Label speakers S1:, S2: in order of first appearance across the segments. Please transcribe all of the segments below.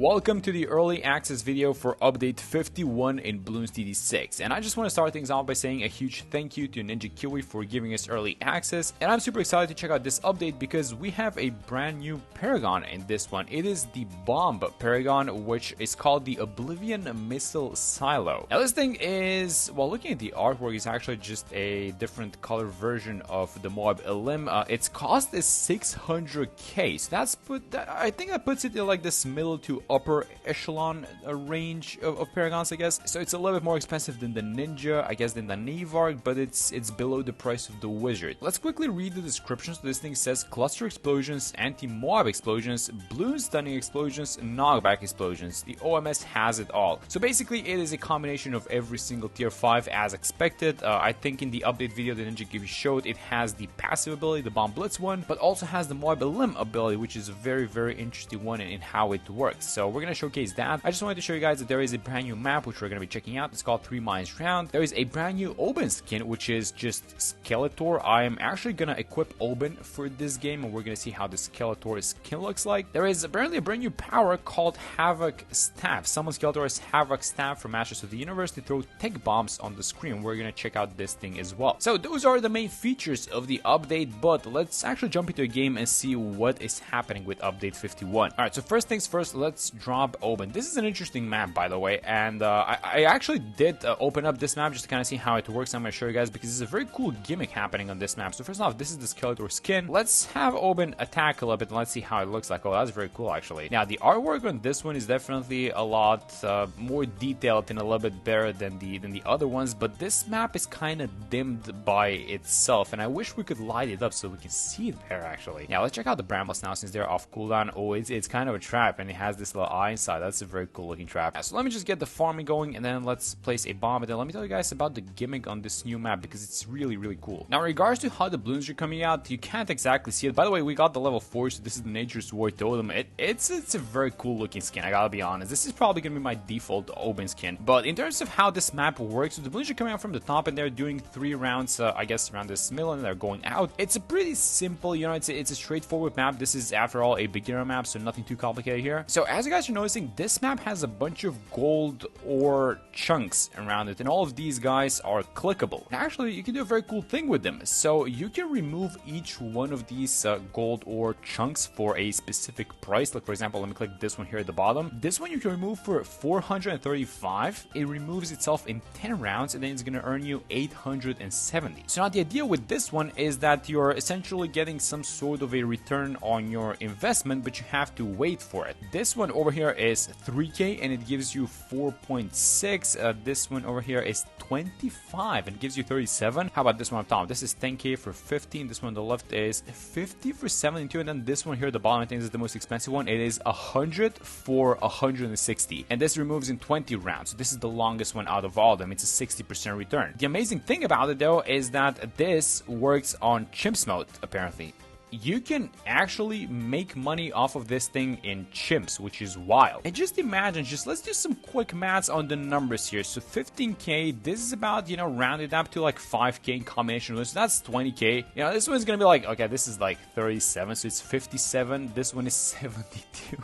S1: Welcome to the early access video for update 51 in Bloons TD6, and I just want to start things off by saying a huge thank you to Ninja Kiwi for giving us early access, and I'm super excited to check out this update because we have a brand new Paragon in this one. It is the bomb Paragon, which is called the Oblivion Missile Silo. Now this thing is, well, looking at the artwork, it's actually just a different color version of the Moab Elim. Its cost is 600k, so I think that puts it in like this middle to upper echelon range of Paragons, I guess. So it's a little bit more expensive than the Ninja, I guess, than the Navark, but it's below the price of the Wizard. Let's quickly read the description. So this thing says cluster explosions, anti-Moab explosions, Bloons stunning explosions, knockback explosions. The OMS has it all. So basically it is a combination of every single tier 5 as expected. I think in the update video that Ninja Kiwi showed, it has the passive ability, the Bomb Blitz one, but also has the Moab Elim ability, which is a very, very interesting one in how it works. So we're going to showcase that. I just wanted to show you guys that there is a brand new map which we're going to be checking out. It's called 3 Mines Round. There is a brand new Oben skin, which is just Skeletor. I am actually going to equip Oben for this game, and we're going to see how the Skeletor skin looks like. There is apparently a brand new power called Havoc Staff. Summon Skeletor's Havoc Staff from Masters of the Universe to throw tech bombs on the screen. We're going to check out this thing as well. So those are the main features of the update, but let's actually jump into a game and see what is happening with update 51. Alright, so first things first, let's drop Oben. This is an interesting map, by the way, and I actually did open up this map just to kind of see how it works. I'm going to show you guys because there's a very cool gimmick happening on this map. So first off, this is the Skeletor skin. Let's have Oben attack a little bit and let's see how it looks like. Oh, that's very cool, actually. Now, the artwork on this one is definitely a lot more detailed and a little bit better than the other ones, but this map is kind of dimmed by itself, and I wish we could light it up so we can see it there, actually. Now, let's check out the brambles now since they're off cooldown. Oh, it's kind of a trap, and it has this little eye inside. That's a very cool looking trap. So let me just get the farming going, and then let's place a bomb, and then let me tell you guys about the gimmick on this new map because it's really, really cool. Now, in regards to how the Bloons are coming out, you can't exactly see it. By the way, we got the level 4, so this is the Nature's War Totem. It's a very cool looking skin, I gotta be honest. This is probably gonna be my default Oben skin. But in terms of how this map works, so the Bloons are coming out from the top, and they're doing 3 rounds, I guess, around this middle, and they're going out. It's a pretty simple, you know, it's a straightforward map. This is, after all, a beginner map, so nothing too complicated here. So as you guys are noticing, this map has a bunch of gold ore chunks around it, and all of these guys are clickable. And actually, you can do a very cool thing with them. So you can remove each one of these gold ore chunks for a specific price. Like, for example, let me click this one here at the bottom. This one you can remove for 435. It removes itself in 10 rounds, and then it's going to earn you 870. So now the idea with this one is that you're essentially getting some sort of a return on your investment, but you have to wait for it. This one over here is 3k, and it gives you 4.6. This one over here is 25 and gives you 37. How about this one up top? This is 10k for 15. This one on the left is 50 for 72, and then this one here at the bottom, I think, is the most expensive one. It is 100 for 160, and this removes in 20 rounds. So this is the longest one out of all of them. It's a 60% return. The amazing thing about it, though, is that this works on chimps mode, apparently. You can actually make money off of this thing in chimps, which is wild. And just imagine, let's do some quick maths on the numbers here. So 15k, this is about, you know, rounded up to like 5k in combination with this. So that's 20k. You know, this one's gonna be like, okay, this is like 37, so it's 57. This one is 72.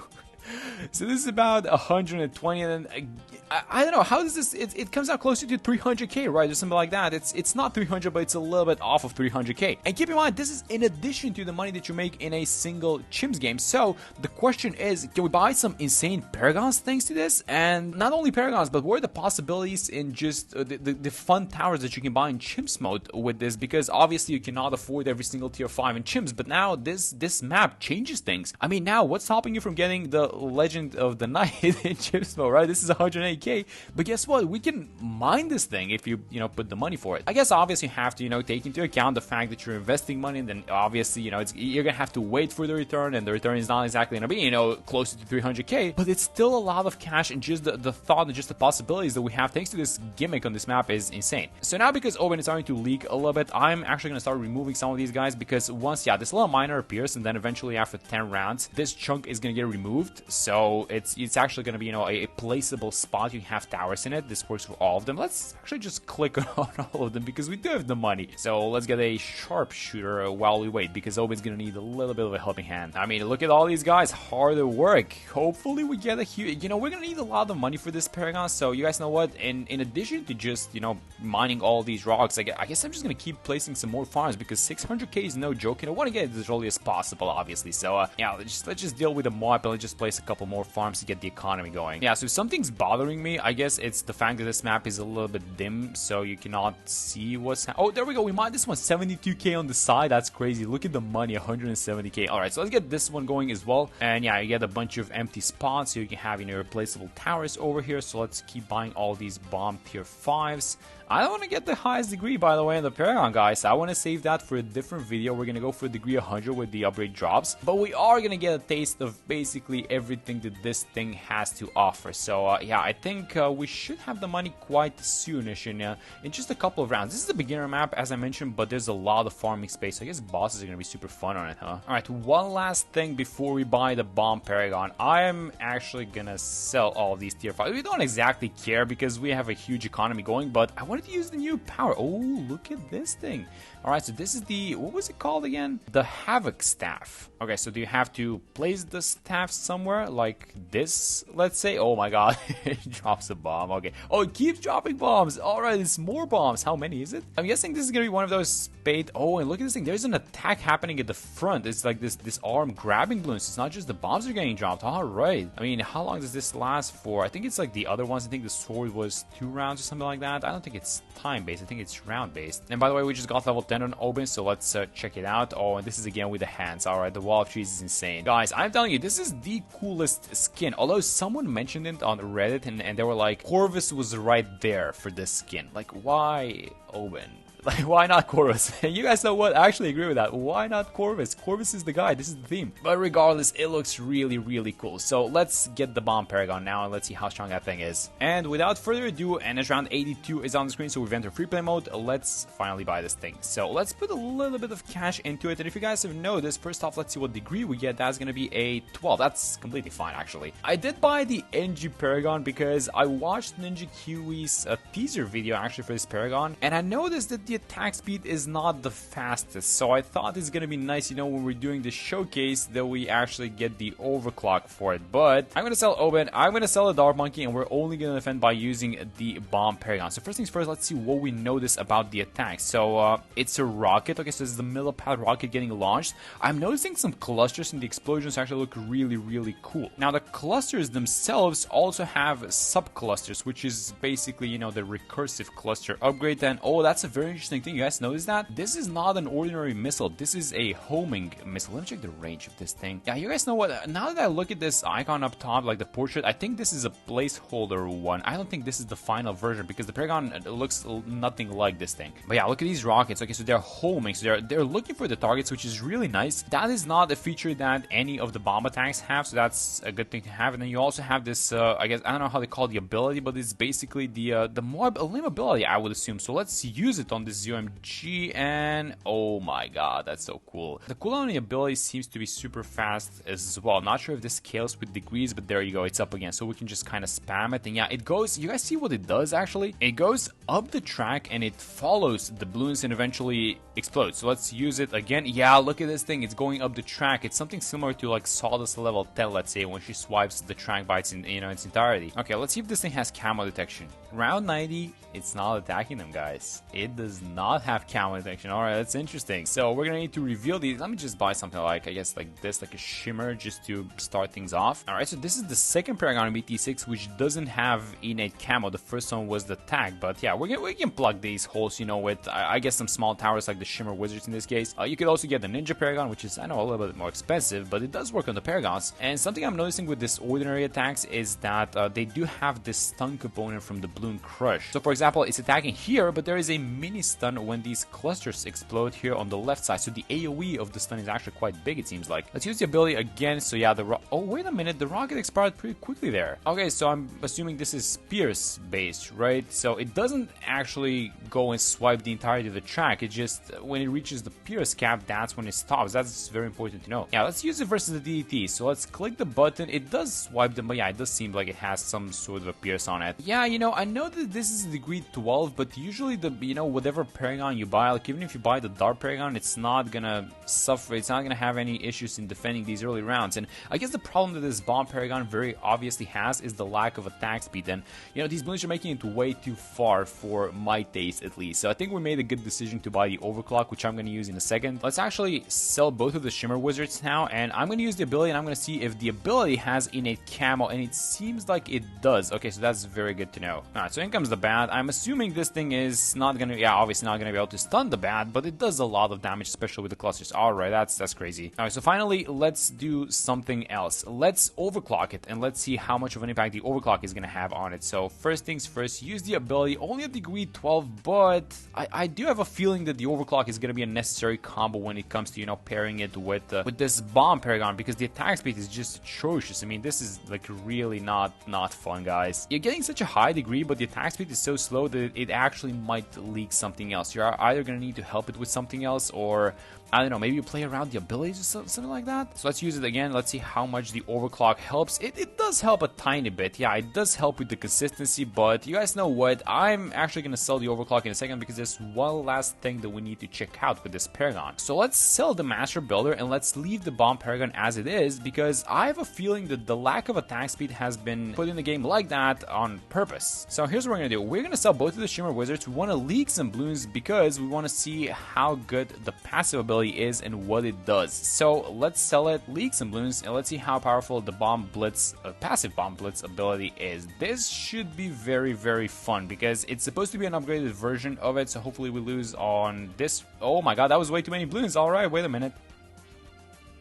S1: So this is about 120, and then I don't know, how does this, it comes out closer to 300k, right, or something like that. It's not 300, but it's a little bit off of 300k. And keep in mind, this is in addition to the money that you make in a single chimps game. So the question is, can we buy some insane Paragons thanks to this? And not only Paragons, but what are the possibilities in just the fun towers that you can buy in chimps mode with this? Because obviously you cannot afford every single tier 5 in chimps, but now this map changes things. I mean, now what's stopping you from getting the Legend of the Night in chimps mode, right? This is 108k, but guess what? We can mine this thing if you put the money for it. I guess obviously you have to, you know, take into account the fact that you're investing money, and then obviously, you know, you're gonna have to wait for the return, and the return is not exactly gonna be, you know, closer to 300k, but it's still a lot of cash, and just the thought and just the possibilities that we have thanks to this gimmick on this map is insane. So now, because Oben is starting to leak a little bit, I'm actually gonna start removing some of these guys, because once, yeah, this little miner appears, and then eventually after 10 rounds, this chunk is gonna get removed. So it's actually gonna be, you know, a placeable spot not, you have towers in it. This works for all of them. Let's actually just click on all of them because we do have the money. So let's get a sharpshooter while we wait, because Oben's gonna need a little bit of a helping hand. I mean, look at all these guys, hard at work. Hopefully we get a huge, you know, we're gonna need a lot of money for this Paragon. So you guys know what, in addition to just, you know, mining all these rocks, I guess I'm just gonna keep placing some more farms, because 600k is no joke, and I want to get it as early as possible, obviously. So yeah, let's just deal with the mob and let's just place a couple more farms to get the economy going. Yeah, so if something's bothering me, I guess it's the fact that this map is a little bit dim, so you cannot see what's oh, there we go, we mined this one. 72k on the side, that's crazy. Look at the money, 170k. All right, so let's get this one going as well. And yeah, you get a bunch of empty spots, so you can have, you know, replaceable towers over here. So let's keep buying all these bomb tier 5s. I don't want to get the highest degree, by the way, in the Paragon, guys. I want to save that for a different video. We're going to go for degree 100 with the upgrade drops. But we are going to get a taste of basically everything that this thing has to offer. So, yeah, I think we should have the money quite soonish in just a couple of rounds. This is the beginner map, as I mentioned, but there's a lot of farming space. So I guess bosses are going to be super fun on it, huh? All right, one last thing before we buy the bomb Paragon. I am actually going to sell all of these tier 5. We don't exactly care because we have a huge economy going, but I wanted to use the new power. Oh, look at this thing. All right, so this is the, what was it called again? The Havoc staff. Okay, so do you have to place the staff somewhere like this, let's say? Oh my god, it drops a bomb. Okay. Oh, it keeps dropping bombs. All right, it's more bombs. How many is it? I'm guessing this is gonna be one of those spade. Oh, and look at this thing. There's an attack happening at the front. It's like this arm grabbing Bloons. It's not just the bombs are getting dropped. All right. I mean, how long does this last for? I think it's like the other ones. I think the sword was 2 rounds or something like that. I don't think it's time-based. I think it's round-based. And by the way, we just got level 10 on Oben, so let's check it out. Oh, and this is again with the hands. All right, the wall of trees is insane. Guys, I'm telling you, this is the coolest skin. Although someone mentioned it on Reddit, and they were like, Corvus was right there for this skin. Like, why Oben? Like, why not Corvus? You guys know what? I actually agree with that. Why not Corvus? Corvus is the guy. This is the theme. But regardless, it looks really, really cool. So let's get the bomb Paragon now and let's see how strong that thing is. And without further ado, and as round 82 is on the screen, so we've entered free play mode, let's finally buy this thing. So let's put a little bit of cash into it. And if you guys have noticed, first off, let's see what degree we get. That's going to be a 12. That's completely fine, actually. I did buy the NG Paragon because I watched Ninja Kiwi's teaser video, actually, for this Paragon. And I noticed that the attack speed is not the fastest, so I thought it's gonna be nice, you know, when we're doing the showcase that we actually get the overclock for it. But I'm gonna sell Oben, I'm gonna sell the Dark Monkey, and we're only gonna defend by using the bomb Paragon. So first things first, let's see what we notice about the attack. So it's a rocket. Okay, so this is the millipede rocket getting launched. I'm noticing some clusters, and the explosions actually look really, really cool. Now the clusters themselves also have sub-clusters, which is basically, you know, the recursive cluster upgrade. And oh, that's a very interesting thing. You guys notice that? This is not an ordinary missile. This is a homing missile. Let me check the range of this thing. Yeah, you guys know what? Now that I look at this icon up top, like the portrait, I think this is a placeholder one. I don't think this is the final version because the Paragon looks nothing like this thing. But yeah, look at these rockets. Okay, so they're homing. So they're looking for the targets, which is really nice. That is not a feature that any of the bomb attacks have, so that's a good thing to have. And then you also have this, I guess, I don't know how they call the ability, but it's basically the more lame ability, I would assume. So let's use it on this UMG, and oh my god, that's so cool. The cooldown on the ability seems to be super fast as well. Not sure if this scales with degrees, but there you go, it's up again, so we can just kind of spam it. And yeah, it goes, you guys see what it does actually? It goes up the track and it follows the balloons and eventually explodes. So let's use it again. Yeah, look at this thing, it's going up the track. It's something similar to like Sawdust level 10, let's say, when she swipes the track by its entirety. Okay, let's see if this thing has camo detection. Round 90, it's not attacking them, guys. It does not have camo detection. All right, that's interesting. So we're gonna need to reveal these. Let me just buy something like, I guess, like this, like a shimmer, just to start things off. All right, so this is the second Paragon BT6, which doesn't have innate camo. The first one was the tag, but yeah, we can plug these holes, you know, with I guess some small towers like the Shimmer Wizards in this case. You could also get the Ninja Paragon, which is, I know, a little bit more expensive, but it does work on the Paragons. And something I'm noticing with this ordinary attacks is that they do have this stun component from the Bloon Crush. So for example, it's attacking here, but there is a mini stun when these clusters explode here on the left side. So the AoE of the stun is actually quite big, it seems like. Let's use the ability again. So yeah, oh wait a minute, the rocket expired pretty quickly there. Okay, so I'm assuming this is Spears based, right? So it doesn't actually go and swipe the entirety of the track. It just when it reaches the Pierce cap, that's when it stops. That's very important to know. Yeah, let's use it versus the DDT. So let's click the button. It does swipe them, but yeah, it does seem like it has some sort of a Pierce on it. Yeah, you know, I know that this is degree 12, but usually the, you know, whatever Paragon you buy, like even if you buy the Dark Paragon, it's not gonna suffer, it's not gonna have any issues in defending these early rounds. And I guess the problem that this Bomb Paragon very obviously has is the lack of attack speed. And, you know, these Bloons are making it way too far for my taste, at least. So I think we made a good decision to buy the Overclock, which I'm gonna use in a second. Let's actually sell both of the Shimmer Wizards now, and I'm gonna use the ability, and I'm gonna see if the ability has innate camo, and it seems like it does. Okay, so that's very good to know. Alright, so in comes the bat. I'm assuming this thing is not gonna, yeah, obviously not gonna be able to stun the bat, but it does a lot of damage, especially with the clusters. Alright, that's crazy. Alright, so finally, let's do something else. Let's overclock it, and let's see how much of an impact the overclock is gonna have on it. So first things first, use the ability, only at degree 12, but I do have a feeling that the overclock is gonna be a necessary combo when it comes to, you know, pairing it with this Bomb Paragon, because the attack speed is just atrocious. I mean, this is like really not fun, guys. You're getting such a high degree, but the attack speed is so slow that it actually might leak something else. You're either gonna need to help it with something else, or I don't know, maybe you play around the abilities or something like that. So let's use it again. Let's see how much the overclock helps. It does help a tiny bit. Yeah, it does help with the consistency, but you guys know what? I'm actually going to sell the overclock in a second, because there's one last thing that we need to check out with this Paragon. So let's sell the Master Builder, and let's leave the Bomb Paragon as it is, because I have a feeling that the lack of attack speed has been put in the game like that on purpose. So here's what we're going to do. We're going to sell both of the Shimmer Wizards. We want to leak some Bloons because we want to see how good the passive ability is and what it does. So let's sell it, leak some Bloons, and let's see how powerful the Bomb Blitz, passive Bomb Blitz ability is. This should be very, very fun, because it's supposed to be an upgraded version of it, so hopefully we lose on this. Oh my god, that was way too many Bloons. Alright, wait a minute.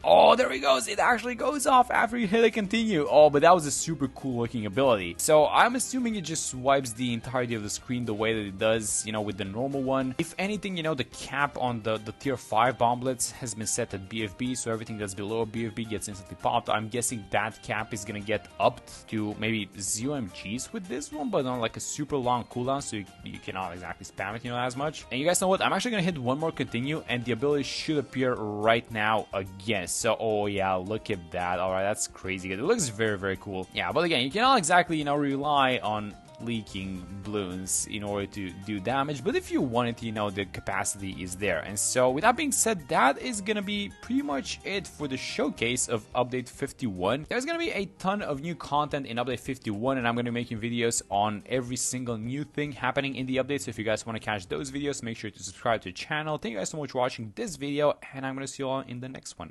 S1: Oh, there he goes. It actually goes off after you hit a continue. Oh, but that was a super cool looking ability. So I'm assuming it just swipes the entirety of the screen the way that it does, you know, with the normal one. If anything, you know, the cap on the tier 5 Bomb Blitz has been set at BFB, so everything that's below BFB gets instantly popped. I'm guessing that cap is gonna get upped to maybe 0 MGs with this one, but on like a super long cooldown, so you cannot exactly spam it, you know, as much. And you guys know what? I'm actually gonna hit one more continue, and the ability should appear right now again. So, oh yeah, look at that. Alright, that's crazy. It looks very, very cool. Yeah, but again, you cannot exactly, you know, rely on leaking Bloons in order to do damage, but if you want it, you know, the capacity is there. And so with that being said, that is gonna be pretty much it for the showcase of update 51. There's gonna be a ton of new content in update 51, and I'm gonna be making videos on every single new thing happening in the update. So if you guys want to catch those videos, make sure to subscribe to the channel. Thank you guys so much for watching this video, and I'm gonna see you all in the next one.